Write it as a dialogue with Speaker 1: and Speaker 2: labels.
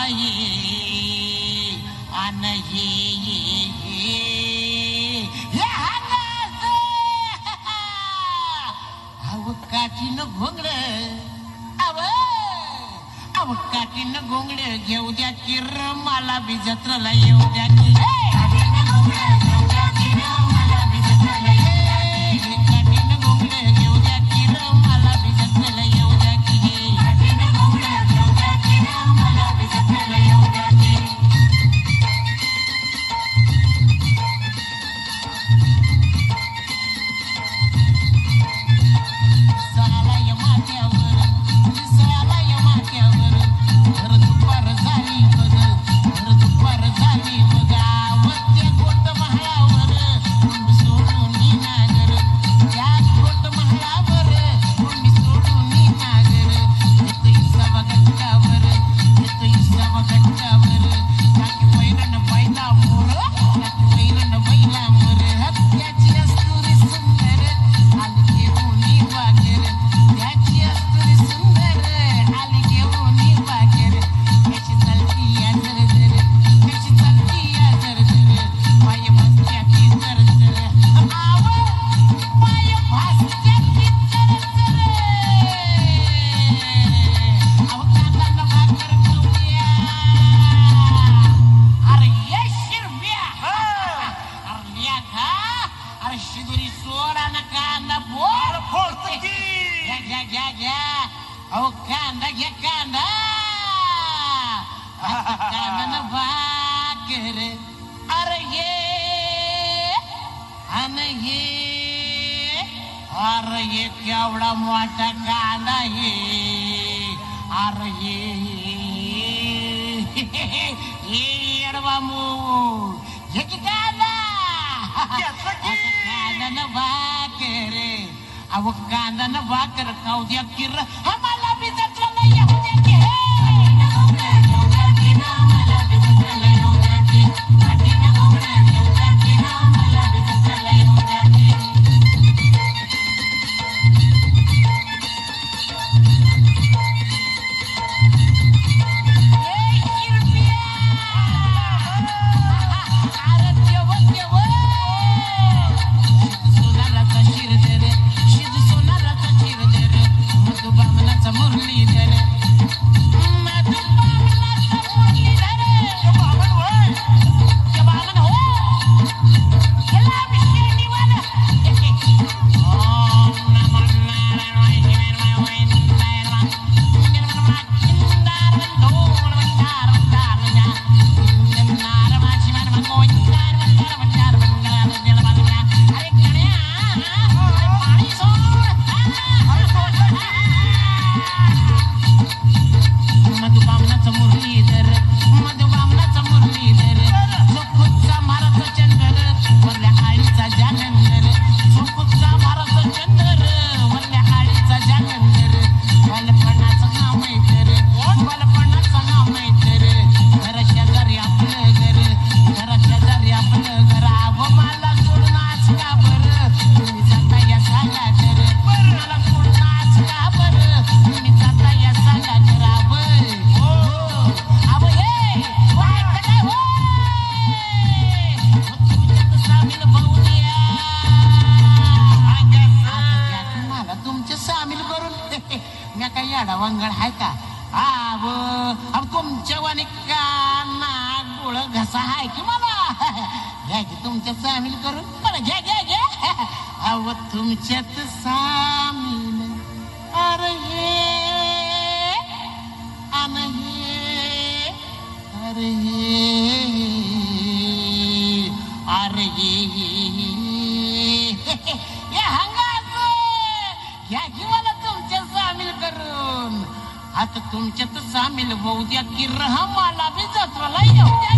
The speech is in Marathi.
Speaker 1: ये अन ये अव काठीनं घोंगड अव काठीनं घोंगड घेऊ द्या किर मला बी जत्राला येऊ द्या की अरे ये केवढा मोठा कांदा हे अरे येडवा मूळ हे की कांदा कांदा न भाकर अव कांदा न भाकर खाऊ द्या किर आम्हाला बी जत्राला येऊ द्या की वंगण आहे का अब तुमच्या वाणी काना गोळ घसा आहे की मला घ्या की तुमच्यात सामील करून मला घ्या घ्या घ्या अव तुमच्यात सामील अरे हे अन हे अरे हे अरे हे हंगाच घ्या की मला तुमच्यात सामील करून आता तुमच्यात सामील होऊ द्या की मला बी जत्राला येऊ द्या